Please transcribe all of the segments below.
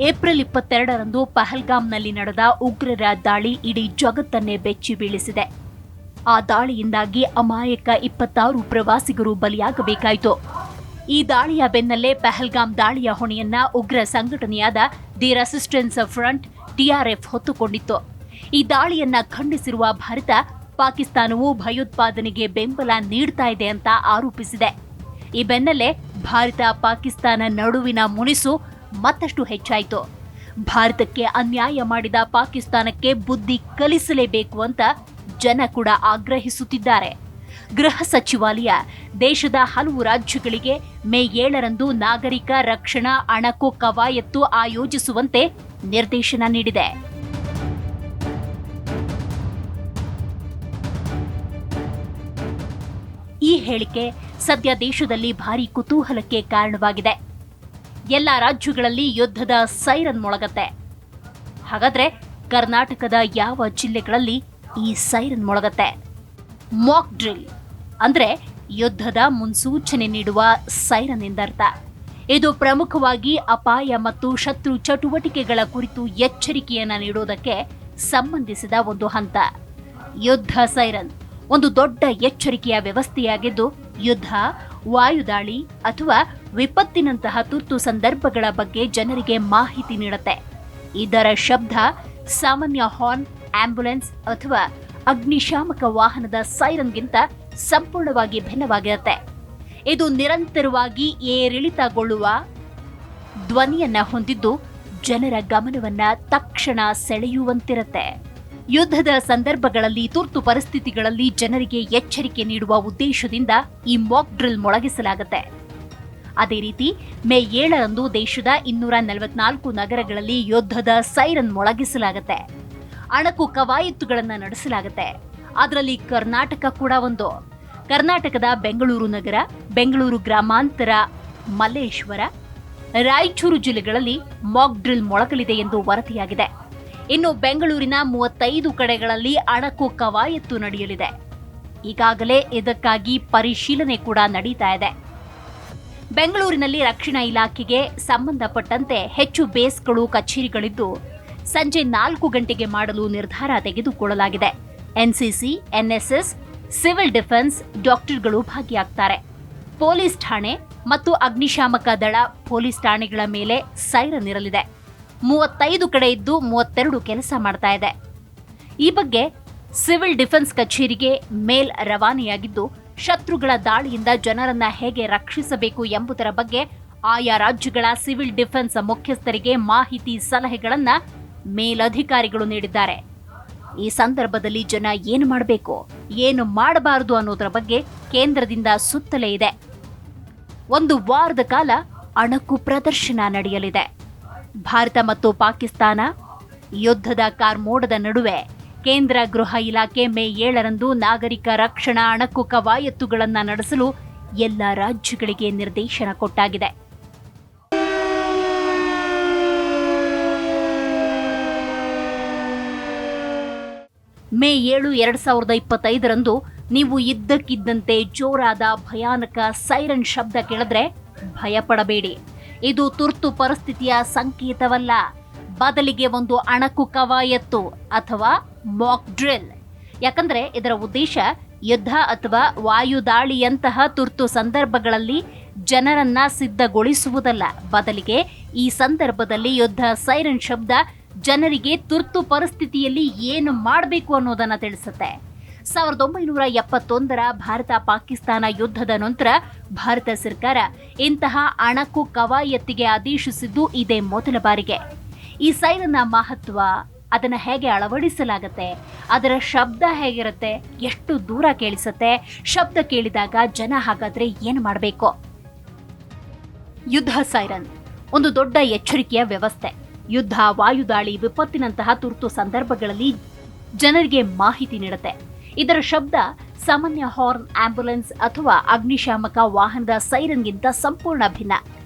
April 22ರಂದು ಪಹಲ್ಗಾಮ್ನಲ್ಲಿ ನಡೆದ ಉಗ್ರರ ದಾಳಿ ಇಡೀ ಜಗತ್ತನ್ನೇ ಬೆಚ್ಚಿ ಬೀಳಿಸಿದೆ. ಆ ದಾಳಿಯಿಂದಾಗಿ ಅಮಾಯಕ 26 ಪ್ರವಾಸಿಗರು ಬಲಿಯಾಗಬೇಕಾಯಿತು. ಈ ದಾಳಿಯ ಬೆನ್ನಲ್ಲೇ ಪಹಲ್ಗಾಮ್ ದಾಳಿಯ ಹೊಣೆಯನ್ನ ಉಗ್ರ ಸಂಘಟನೆಯಾದ ದಿ ರೆಸಿಸ್ಟೆನ್ಸ್ ಫ್ರಂಟ್ TRF ಹೊತ್ತುಕೊಂಡಿತ್ತು. ಈ ದಾಳಿಯನ್ನ ಖಂಡಿಸಿರುವ ಭಾರತ, ಪಾಕಿಸ್ತಾನವು ಭಯೋತ್ಪಾದನೆಗೆ ಬೆಂಬಲ ನೀಡ್ತಾ ಇದೆ ಅಂತ ಆರೋಪಿಸಿದೆ. ಈ ಬೆನ್ನಲ್ಲೇ ಭಾರತ ಪಾಕಿಸ್ತಾನ ನಡುವಿನ ಮುನಿಸು ಮತ್ತಷ್ಟು ಹೆಚ್ಚಾಯಿತು. ಭಾರತಕ್ಕೆ ಅನ್ಯಾಯ ಮಾಡಿದ ಪಾಕಿಸ್ತಾನಕ್ಕೆ ಬುದ್ಧಿ ಕಲಿಸಲೇಬೇಕು ಅಂತ ಜನ ಕೂಡ ಆಗ್ರಹಿಸುತ್ತಿದ್ದಾರೆ. ಗೃಹ ಸಚಿವಾಲಯ ದೇಶದ ಹಲವು ರಾಜ್ಯಗಳಿಗೆ ಮೇ 7ರಂದು ನಾಗರಿಕ ರಕ್ಷಣಾ ಅಣಕು ಕವಾಯತ್ತು ಆಯೋಜಿಸುವಂತೆ ನಿರ್ದೇಶನ ನೀಡಿದೆ. ಈ ಹೇಳಿಕೆ ಸದ್ಯ ದೇಶದಲ್ಲಿ ಭಾರೀ ಕುತೂಹಲಕ್ಕೆ ಕಾರಣವಾಗಿದೆ. ಎಲ್ಲ ರಾಜ್ಯಗಳಲ್ಲಿ ಯುದ್ಧದ ಸೈರನ್ ಮೊಳಗತ್ತೆ. ಹಾಗಾದ್ರೆ ಕರ್ನಾಟಕದ ಯಾವ ಜಿಲ್ಲೆಗಳಲ್ಲಿ ಈ ಸೈರನ್ ಮೊಳಗತ್ತೆ? ಮಾಕ್ ಡ್ರಿಲ್ ಅಂದ್ರೆ ಯುದ್ಧದ ಮುನ್ಸೂಚನೆ ನೀಡುವ ಸೈರನ್ ಎಂದರ್ಥ. ಇದು ಪ್ರಮುಖವಾಗಿ ಅಪಾಯ ಮತ್ತು ಶತ್ರು ಚಟುವಟಿಕೆಗಳ ಕುರಿತು ಎಚ್ಚರಿಕೆಯನ್ನ ನೀಡೋದಕ್ಕೆ ಸಂಬಂಧಿಸಿದ ಒಂದು ಹಂತ. ಯುದ್ಧ ಸೈರನ್ ಒಂದು ದೊಡ್ಡ ಎಚ್ಚರಿಕೆಯ ವ್ಯವಸ್ಥೆಯಾಗಿದ್ದು, ಯುದ್ಧ, ವಾಯುದಾಳಿ ಅಥವಾ ವಿಪತ್ತಿನಂತಹ ತುರ್ತು ಸಂದರ್ಭಗಳ ಬಗ್ಗೆ ಜನರಿಗೆ ಮಾಹಿತಿ ನೀಡುತ್ತೆ. ಇದರ ಶಬ್ದ ಸಾಮಾನ್ಯ ಹಾರ್ನ್, ಆಂಬ್ಯುಲೆನ್ಸ್ ಅಥವಾ ಅಗ್ನಿಶಾಮಕ ವಾಹನದ ಸೈರನ್ಗಿಂತ ಸಂಪೂರ್ಣವಾಗಿ ಭಿನ್ನವಾಗಿರುತ್ತೆ. ಇದು ನಿರಂತರವಾಗಿ ಏರಿಳಿತಗೊಳ್ಳುವ ಧ್ವನಿಯನ್ನ ಹೊಂದಿದ್ದು, ಜನರ ಗಮನವನ್ನ ತಕ್ಷಣ ಸೆಳೆಯುವಂತಿರುತ್ತೆ. ಯುದ್ಧದ ಸಂದರ್ಭಗಳಲ್ಲಿ, ತುರ್ತು ಪರಿಸ್ಥಿತಿಗಳಲ್ಲಿ ಜನರಿಗೆ ಎಚ್ಚರಿಕೆ ನೀಡುವ ಉದ್ದೇಶದಿಂದ ಈ ಮಾಕ್ ಡ್ರಿಲ್ ಮೊಳಗಿಸಲಾಗುತ್ತೆ. ಅದೇ ರೀತಿ ಮೇ 7ರಂದು ದೇಶದ 244 ನಗರಗಳಲ್ಲಿ ಯುದ್ಧದ ಸೈರನ್ ಮೊಳಗಿಸಲಾಗುತ್ತೆ. ಅಣಕು ಕವಾಯತ್ತುಗಳನ್ನು ನಡೆಸಲಾಗುತ್ತೆ. ಅದರಲ್ಲಿ ಕರ್ನಾಟಕ ಕೂಡ ಒಂದು. ಕರ್ನಾಟಕದ ಬೆಂಗಳೂರು ನಗರ, ಬೆಂಗಳೂರು ಗ್ರಾಮಾಂತರ, ಮಲ್ಲೇಶ್ವರ, ರಾಯಚೂರು ಜಿಲ್ಲೆಗಳಲ್ಲಿ ಮಾಕ್ ಡ್ರಿಲ್ ಮೊಳಗಲಿದೆ ಎಂದು ವರದಿಯಾಗಿದೆ. ಇನ್ನು ಬೆಂಗಳೂರಿನ 35 ಕಡೆಗಳಲ್ಲಿ ಅಣಕು ಕವಾಯತ್ತು ನಡೆಯಲಿದೆ. ಈಗಾಗಲೇ ಇದಕ್ಕಾಗಿ ಪರಿಶೀಲನೆ ಕೂಡ ನಡೀತಾ ಇದೆ. ಬೆಂಗಳೂರಿನಲ್ಲಿ ರಕ್ಷಣಾ ಇಲಾಖೆಗೆ ಸಂಬಂಧಪಟ್ಟಂತೆ ಹೆಚ್ಚು ಬೇಸ್ಗಳು, ಕಚೇರಿಗಳಿದ್ದು ಸಂಜೆ 4 ಗಂಟೆಗೆ ಮಾಡಲು ನಿರ್ಧಾರ ತೆಗೆದುಕೊಳ್ಳಲಾಗಿದೆ. NCC, NSS, ಸಿವಿಲ್ ಡಿಫೆನ್ಸ್ ಡಾಕ್ಟರ್ಗಳು ಭಾಗಿಯಾಗ್ತಾರೆ. ಪೊಲೀಸ್ ಠಾಣೆ ಮತ್ತು ಅಗ್ನಿಶಾಮಕ ದಳ ಪೊಲೀಸ್ ಠಾಣೆಗಳ ಮೇಲೆ ಸೈರನ್ ಇರಲಿದೆ. 35 ಕಡೆ ಇದ್ದು 32 ಕೆಲಸ ಮಾಡ್ತಾ ಇದೆ. ಈ ಬಗ್ಗೆ ಸಿವಿಲ್ ಡಿಫೆನ್ಸ್ ಕಚೇರಿಗೆ ಮೇಲ್ ರವಾನೆಯಾಗಿದ್ದು, ಶತ್ರುಗಳ ದಾಳಿಯಿಂದ ಜನರನ್ನ ಹೇಗೆ ರಕ್ಷಿಸಬೇಕು ಎಂಬುದರ ಬಗ್ಗೆ ಆಯಾ ರಾಜ್ಯಗಳ ಸಿವಿಲ್ ಡಿಫೆನ್ಸ್ ಮುಖ್ಯಸ್ಥರಿಗೆ ಮಾಹಿತಿ, ಸಲಹೆಗಳನ್ನ ಮೇಲಧಿಕಾರಿಗಳು ನೀಡಿದ್ದಾರೆ. ಈ ಸಂದರ್ಭದಲ್ಲಿ ಜನ ಏನು ಮಾಡಬೇಕು, ಏನು ಮಾಡಬಾರದು ಅನ್ನೋದರ ಬಗ್ಗೆ ಕೇಂದ್ರದಿಂದ ಸುತ್ತಲೇ ಇದೆ. 1 ವಾರದ ಕಾಲ ಅಣಕು ಪ್ರದರ್ಶನ ನಡೆಯಲಿದೆ. ಭಾರತ ಮತ್ತು ಪಾಕಿಸ್ತಾನ ಯುದ್ಧದ ಕಾರ್ಮೋಡದ ನಡುವೆ ಕೇಂದ್ರ ಗೃಹ ಇಲಾಖೆ ಮೇ 7ರಂದು ನಾಗರಿಕ ರಕ್ಷಣಾ ಅಣಕು ಕವಾಯತ್ತುಗಳನ್ನು ನಡೆಸಲು ಎಲ್ಲ ರಾಜ್ಯಗಳಿಗೆ ನಿರ್ದೇಶನ ಕೊಟ್ಟಾಗಿದೆ. ಮೇ 7, 2025ರಂದು ನೀವು ಇದ್ದಕ್ಕಿದ್ದಂತೆ ಜೋರಾದ ಭಯಾನಕ ಸೈರನ್ ಶಬ್ದ ಕೇಳಿದ್ರೆ ಭಯಪಡಬೇಡಿ. ಇದು ತುರ್ತು ಪರಿಸ್ಥಿತಿಯ ಸಂಕೇತವಲ್ಲ, ಬದಲಿಗೆ ಒಂದು ಅಣಕು ಕವಾಯತ್ತು ಅಥವಾ ಮಾಕ್ ಡ್ರಿಲ್. ಯಾಕಂದ್ರೆ ಇದರ ಉದ್ದೇಶ ಯುದ್ಧ ಅಥವಾ ವಾಯುದಾಳಿಯಂತಹ ತುರ್ತು ಸಂದರ್ಭಗಳಲ್ಲಿ ಜನರನ್ನ ಸಿದ್ಧಗೊಳಿಸುವುದಲ್ಲ. ಬದಲಿಗೆ ಈ ಸಂದರ್ಭದಲ್ಲಿ ಯುದ್ಧ ಸೈರನ್ ಶಬ್ದ ಜನರಿಗೆ ತುರ್ತು ಪರಿಸ್ಥಿತಿಯಲ್ಲಿ ಏನು ಮಾಡಬೇಕು ಅನ್ನೋದನ್ನ ತಿಳಿಸುತ್ತೆ. 1971ರ ಭಾರತ ಪಾಕಿಸ್ತಾನ ಯುದ್ಧದ ನಂತರ ಭಾರತ ಸರ್ಕಾರ ಇಂತಹ ಅಣಕು ಕವಾಯತ್ತಿಗೆ ಆದೇಶಿಸಿದ್ದು ಇದೇ ಮೊದಲ ಬಾರಿಗೆ. ಈ ಸೈರನ್ನ ಮಹತ್ವ, ಅದನ್ನ ಹೇಗೆ ಅಳವಡಿಸಲಾಗುತ್ತೆ, ಅದರ ಶಬ್ದ ಹೇಗಿರುತ್ತೆ, ಎಷ್ಟು ದೂರ ಕೇಳಿಸುತ್ತೆ, ಶಬ್ದ ಕೇಳಿದಾಗ ಜನ ಹಾಗಾದ್ರೆ ಏನು ಮಾಡಬೇಕು? ಯುದ್ಧ ಸೈರನ್ ಒಂದು ದೊಡ್ಡ ಎಚ್ಚರಿಕೆಯ ವ್ಯವಸ್ಥೆ. ಯುದ್ಧ, ವಾಯುದಾಳಿ, ವಿಪತ್ತಿನಂತಹ ತುರ್ತು ಸಂದರ್ಭಗಳಲ್ಲಿ ಜನರಿಗೆ ಮಾಹಿತಿ ನೀಡುತ್ತೆ. ಇದರ ಶಬ್ದ ಸಾಮಾನ್ಯ ಹಾರ್ನ್, ಆಂಬ್ಯುಲೆನ್ಸ್ ಅಥವಾ ಅಗ್ನಿಶಾಮಕ ವಾಹನದ ಸೈರನ್ಗಿಂತ ಸಂಪೂರ್ಣ ಭಿನ್ನ.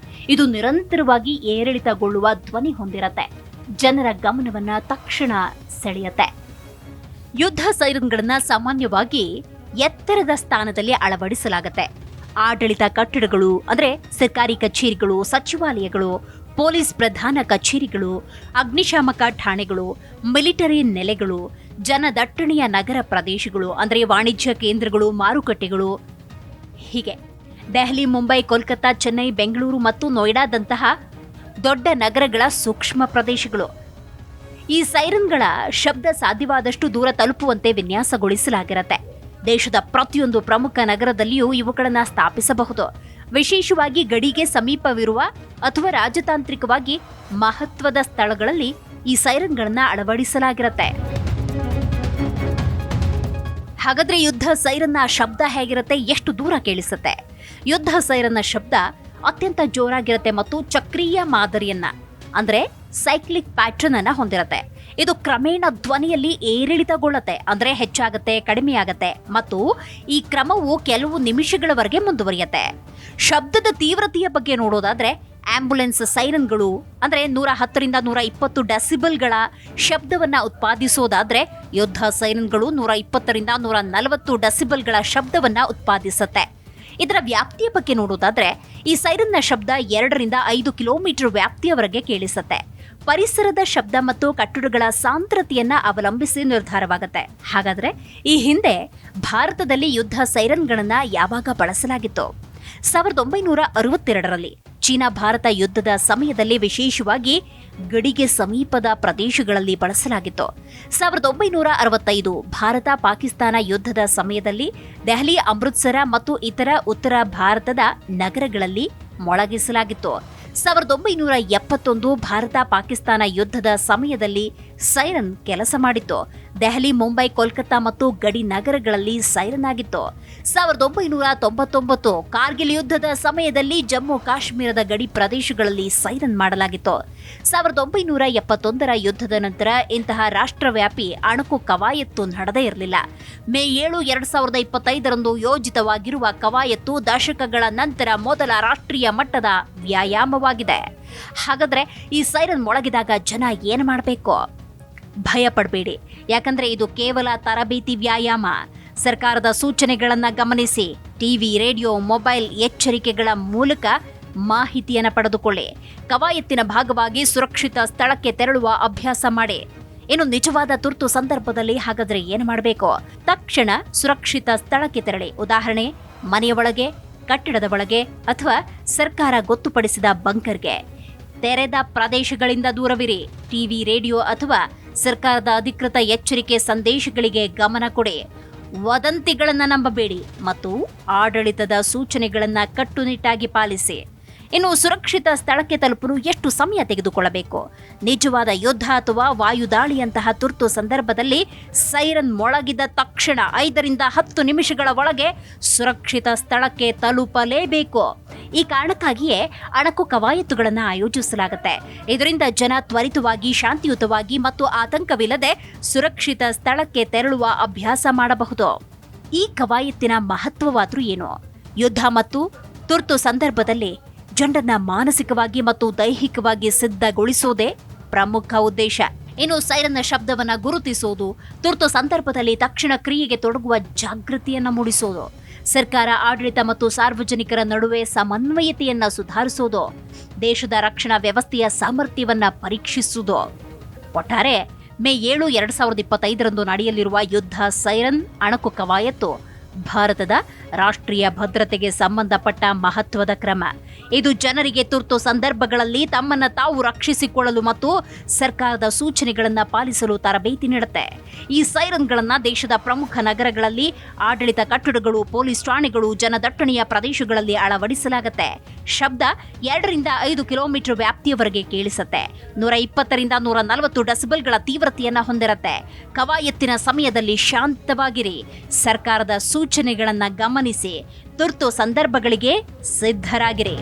ಇದು ನಿರಂತರವಾಗಿ ಏರಿಳಿತಗೊಳ್ಳುವ ಧ್ವನಿ ಹೊಂದಿರತ್ತೆ. ಜನರ ಗಮನವನ್ನ ತಕ್ಷಣ ಸೆಳೆಯುತ್ತೆ. ಯುದ್ಧ ಸೈರನ್ಗಳನ್ನ ಸಾಮಾನ್ಯವಾಗಿ ಎತ್ತರದ ಸ್ಥಾನದಲ್ಲಿ ಅಳವಡಿಸಲಾಗುತ್ತೆ. ಆಡಳಿತ ಕಟ್ಟಡಗಳು ಅಂದ್ರೆ ಸರ್ಕಾರಿ ಕಚೇರಿಗಳು, ಸಚಿವಾಲಯಗಳು, ಪೊಲೀಸ್ ಪ್ರಧಾನ ಕಚೇರಿಗಳು, ಅಗ್ನಿಶಾಮಕ ಠಾಣೆಗಳು, ಮಿಲಿಟರಿ ನೆಲೆಗಳು, ಜನದಟ್ಟಣೆಯ ನಗರ ಪ್ರದೇಶಗಳು ಅಂದರೆ ವಾಣಿಜ್ಯ ಕೇಂದ್ರಗಳು, ಮಾರುಕಟ್ಟೆಗಳು, ಹೀಗೆ ದೆಹಲಿ, ಮುಂಬೈ, ಕೋಲ್ಕತ್ತಾ, ಚೆನ್ನೈ, ಬೆಂಗಳೂರು ಮತ್ತು ನೋಯ್ಡಾದಂತಹ ದೊಡ್ಡ ನಗರಗಳ ಸೂಕ್ಷ್ಮ ಪ್ರದೇಶಗಳು. ಈ ಸೈರನ್ಗಳ ಶಬ್ದ ಸಾಧ್ಯವಾದಷ್ಟು ದೂರ ತಲುಪುವಂತೆ ವಿನ್ಯಾಸಗೊಳಿಸಲಾಗಿರುತ್ತೆ. ದೇಶದ ಪ್ರತಿಯೊಂದು ಪ್ರಮುಖ ನಗರದಲ್ಲಿಯೂ ಇವುಗಳನ್ನು ಸ್ಥಾಪಿಸಬಹುದು. ವಿಶೇಷವಾಗಿ ಗಡಿಗೆ ಸಮೀಪವಿರುವ ಅಥವಾ ರಾಜತಾಂತ್ರಿಕವಾಗಿ ಮಹತ್ವದ ಸ್ಥಳಗಳಲ್ಲಿ ಈ ಸೈರನ್ಗಳನ್ನು ಅಳವಡಿಸಲಾಗಿರುತ್ತೆ. ಹಾಗಾದ್ರೆ ಯುದ್ಧ ಸೈರನ್ನ ಶಬ್ದ ಹೇಗಿರುತ್ತೆ, ಎಷ್ಟು ದೂರ ಕೇಳಿಸುತ್ತೆ? ಯುದ್ಧ ಸೈರನ್ನ ಶಬ್ದ ಅತ್ಯಂತ ಜೋರಾಗಿರುತ್ತೆ ಮತ್ತು ಚಕ್ರೀಯ ಮಾದರಿಯನ್ನ ಅಂದ್ರೆ ಸೈಕ್ಲಿಕ್ ಪ್ಯಾಟರ್ನ್ ಅನ್ನ ಹೊಂದಿರುತ್ತೆ. ಇದು ಕ್ರಮೇಣ ಧ್ವನಿಯಲ್ಲಿ ಏರಿಳಿತಗೊಳ್ಳುತ್ತೆ, ಅಂದ್ರೆ ಹೆಚ್ಚಾಗತ್ತೆ, ಕಡಿಮೆ ಆಗತ್ತೆ ಮತ್ತು ಈ ಕ್ರಮವು ಕೆಲವು ನಿಮಿಷಗಳವರೆಗೆ ಮುಂದುವರಿಯುತ್ತೆ. ಶಬ್ದದ ತೀವ್ರತೆಯ ಬಗ್ಗೆ ನೋಡೋದಾದ್ರೆ ಆಂಬ್ಯುಲೆನ್ಸ್ ಸೈರನ್ಗಳು ಅಂದ್ರೆ 110ರಿಂದ 120 ಡೆಸಿಬಲ್ಗಳ ಶಬ್ದವನ್ನ ಉತ್ಪಾದಿಸೋದಾದ್ರೆ ಯುದ್ಧ ಸೈರನ್ಗಳು 120ರಿಂದ 140 ಡೆಸಿಬಲ್ಗಳ ಶಬ್ದವನ್ನ ಉತ್ಪಾದಿಸುತ್ತೆ. ಇದರ ವ್ಯಾಪ್ತಿಯ ಬಗ್ಗೆ ನೋಡೋದಾದ್ರೆ ಈ ಸೈರನ್ನ ಶಬ್ದ 2ರಿಂದ 5 ಕಿಲೋಮೀಟರ್ ವ್ಯಾಪ್ತಿಯವರೆಗೆ ಕೇಳಿಸುತ್ತೆ. ಪರಿಸರದ ಶಬ್ದ ಮತ್ತು ಕಟ್ಟಡಗಳ ಸಾಂದ್ರತೆಯನ್ನ ಅವಲಂಬಿಸಿ ನಿರ್ಧಾರವಾಗುತ್ತೆ. ಹಾಗಾದ್ರೆ ಈ ಹಿಂದೆ ಭಾರತದಲ್ಲಿ ಯುದ್ಧ ಸೈರನ್ಗಳನ್ನ ಯಾವಾಗ ಬಳಸಲಾಗಿತ್ತು? 1962ರಲ್ಲಿ ಚೀನಾ ಭಾರತ ಯುದ್ಧದ ಸಮಯದಲ್ಲಿ ವಿಶೇಷವಾಗಿ ಗಡಿಗೆ ಸಮೀಪದ ಪ್ರದೇಶಗಳಲ್ಲಿ ಬಳಸಲಾಗಿತ್ತು. 1965 ಭಾರತ ಪಾಕಿಸ್ತಾನ ಯುದ್ಧದ ಸಮಯದಲ್ಲಿ ದೆಹಲಿ, ಅಮೃತ್ಸರ ಮತ್ತು ಇತರ ಉತ್ತರ ಭಾರತದ ನಗರಗಳಲ್ಲಿ ಮೊಳಗಿಸಲಾಗಿತ್ತು. 1971 ಭಾರತ ಪಾಕಿಸ್ತಾನ ಯುದ್ಧದ ಸಮಯದಲ್ಲಿ ಸೈರನ್ ಕೆಲಸ ಮಾಡಿತ್ತು. ದೆಹಲಿ, ಮುಂಬೈ, ಕೋಲ್ಕತ್ತಾ ಮತ್ತು ಗಡಿ ನಗರಗಳಲ್ಲಿ ಸೈರನ್ ಆಗಿತ್ತು. 1999 ಕಾರ್ಗಿಲ್ ಯುದ್ಧದ ಸಮಯದಲ್ಲಿ ಜಮ್ಮು ಕಾಶ್ಮೀರದ ಗಡಿ ಪ್ರದೇಶಗಳಲ್ಲಿ ಸೈರನ್ ಮಾಡಲಾಗಿತ್ತು. 1971ರ ಯುದ್ಧದ ನಂತರ ಇಂತಹ ರಾಷ್ಟ್ರವ್ಯಾಪಿ ಅಣುಕು ಕವಾಯತ್ತು ನಡೆದೇ ಇರಲಿಲ್ಲ. ಮೇ 7, 2025ರಂದು ಯೋಜಿತವಾಗಿರುವ ಕವಾಯತ್ತು ದಶಕಗಳ ನಂತರ ಮೊದಲ ರಾಷ್ಟ್ರೀಯ ಮಟ್ಟದ ವ್ಯಾಯಾಮವಾಗಿದೆ. ಹಾಗಾದ್ರೆ ಈ ಸೈರನ್ ಮೊಳಗಿದಾಗ ಜನ ಏನು ಮಾಡಬೇಕು? ಭಯ ಪಡಬೇಡಿ, ಯಾಕಂದ್ರೆ ಇದು ಕೇವಲ ತರಬೇತಿ ವ್ಯಾಯಾಮ. ಸರ್ಕಾರದ ಸೂಚನೆಗಳನ್ನ ಗಮನಿಸಿ, ಟಿವಿ, ರೇಡಿಯೋ, ಮೊಬೈಲ್ ಎಚ್ಚರಿಕೆಗಳ ಮೂಲಕ ಮಾಹಿತಿಯನ್ನು ಪಡೆದುಕೊಳ್ಳಿ. ಕವಾಯತ್ತಿನ ಭಾಗವಾಗಿ ಸುರಕ್ಷಿತ ಸ್ಥಳಕ್ಕೆ ತೆರಳುವ ಅಭ್ಯಾಸ ಮಾಡಿ. ಇನ್ನು ನಿಜವಾದ ತುರ್ತು ಸಂದರ್ಭದಲ್ಲಿ ಹಾಗಾದ್ರೆ ಏನು ಮಾಡಬೇಕು? ತಕ್ಷಣ ಸುರಕ್ಷಿತ ಸ್ಥಳಕ್ಕೆ ತೆರಳಿ. ಉದಾಹರಣೆ, ಮನೆಯ ಒಳಗೆ, ಕಟ್ಟಡದ ಒಳಗೆ ಅಥವಾ ಸರ್ಕಾರ ಗೊತ್ತುಪಡಿಸಿದ ಬಂಕರ್ಗೆ. ತೆರೆದ ಪ್ರದೇಶಗಳಿಂದ ದೂರವಿರಿ. ಟಿವಿ, ರೇಡಿಯೋ ಅಥವಾ ಸರ್ಕಾರದ ಅಧಿಕೃತ ಎಚ್ಚರಿಕೆ ಸಂದೇಶಗಳಿಗೆ ಗಮನ ಕೊಡಿ. ವದಂತಿಗಳನ್ನು ನಂಬಬೇಡಿ ಮತ್ತು ಆಡಳಿತದ ಸೂಚನೆಗಳನ್ನು ಕಟ್ಟುನಿಟ್ಟಾಗಿ ಪಾಲಿಸಿ. ಇನ್ನು ಸುರಕ್ಷಿತ ಸ್ಥಳಕ್ಕೆ ತಲುಪಲು ಎಷ್ಟು ಸಮಯ ತೆಗೆದುಕೊಳ್ಳಬೇಕು? ನಿಜವಾದ ಯುದ್ಧ ಅಥವಾ ವಾಯುದಾಳಿಯಂತಹ ತುರ್ತು ಸಂದರ್ಭದಲ್ಲಿ ಸೈರನ್ ಮೊಳಗಿದ ತಕ್ಷಣ 5ರಿಂದ 10 ನಿಮಿಷಗಳ ಒಳಗೆ ಸುರಕ್ಷಿತ ಸ್ಥಳಕ್ಕೆ ತಲುಪಲೇಬೇಕು. ಈ ಕಾರಣಕ್ಕಾಗಿಯೇ ಅಣಕು ಕವಾಯತ್ತುಗಳನ್ನು ಆಯೋಜಿಸಲಾಗುತ್ತೆ. ಇದರಿಂದ ಜನ ತ್ವರಿತವಾಗಿ, ಶಾಂತಿಯುತವಾಗಿ ಮತ್ತು ಆತಂಕವಿಲ್ಲದೆ ಸುರಕ್ಷಿತ ಸ್ಥಳಕ್ಕೆ ತೆರಳುವ ಅಭ್ಯಾಸ ಮಾಡಬಹುದು. ಈ ಕವಾಯತ್ತಿನ ಮಹತ್ವವಾದ್ರೂ ಏನು? ಯುದ್ಧ ಮತ್ತು ತುರ್ತು ಸಂದರ್ಭದಲ್ಲಿ ಜನರನ್ನ ಮಾನಸಿಕವಾಗಿ ಮತ್ತು ದೈಹಿಕವಾಗಿ ಸಿದ್ಧಗೊಳಿಸೋದೇ ಪ್ರಮುಖ ಉದ್ದೇಶ. ಇನ್ನು ಸೈರನ್ನ ಶಬ್ದವನ್ನ ಗುರುತಿಸೋದು, ತುರ್ತು ಸಂದರ್ಭದಲ್ಲಿ ತಕ್ಷಣ ಕ್ರಿಯೆಗೆ ತೊಡಗುವ ಜಾಗೃತಿಯನ್ನ ಮೂಡಿಸೋದು, ಸರ್ಕಾರ, ಆಡಳಿತ ಮತ್ತು ಸಾರ್ವಜನಿಕರ ನಡುವೆ ಸಮನ್ವಯತೆಯನ್ನ ಸುಧಾರಿಸೋದು, ದೇಶದ ರಕ್ಷಣಾ ವ್ಯವಸ್ಥೆಯ ಸಾಮರ್ಥ್ಯವನ್ನ ಪರೀಕ್ಷಿಸುವುದು. ಒಟ್ಟಾರೆ ಮೇ 7, 2025ರಂದು ನಡೆಯಲಿರುವ ಯುದ್ಧ ಸೈರನ್ ಅಣಕು ಕವಾಯತ್ತು ಭಾರತದ ರಾಷ್ಟ್ರೀಯ ಭದ್ರತೆಗೆ ಸಂಬಂಧಪಟ್ಟ ಮಹತ್ವದ ಕ್ರಮ. ಇದು ಜನರಿಗೆ ತುರ್ತು ಸಂದರ್ಭಗಳಲ್ಲಿ ತಮ್ಮನ್ನು ತಾವು ರಕ್ಷಿಸಿಕೊಳ್ಳಲು ಮತ್ತು ಸರ್ಕಾರದ ಸೂಚನೆಗಳನ್ನು ಪಾಲಿಸಲು ತರಬೇತಿ ನೀಡುತ್ತೆ. ಈ ಸೈರನ್ಗಳನ್ನು ದೇಶದ ಪ್ರಮುಖ ನಗರಗಳಲ್ಲಿ, ಆಡಳಿತ ಕಟ್ಟಡಗಳು, ಪೊಲೀಸ್ ಠಾಣೆಗಳು, ಜನದಟ್ಟಣೆಯ ಪ್ರದೇಶಗಳಲ್ಲಿ ಅಳವಡಿಸಲಾಗುತ್ತೆ. ಶಬ್ದ 2ರಿಂದ 5 ಕಿಲೋಮೀಟರ್ ವ್ಯಾಪ್ತಿಯವರೆಗೆ ಕೇಳಿಸುತ್ತೆ. 120ರಿಂದ 140 ಡೆಸಿಬಲ್ಗಳ ತೀವ್ರತೆಯನ್ನು ಹೊಂದಿರುತ್ತೆ. ಕವಾಯತ್ತಿನ ಸಮಯದಲ್ಲಿ ಶಾಂತವಾಗಿರಿ. ಸರ್ಕಾರದ ಸೂಚನೆಗಳನ್ನು ಗಮನಿಸಿ ತುರ್ತು ಸಂದರ್ಭಗಳಿಗೆ ಸಿದ್ಧರಾಗಿರಿ.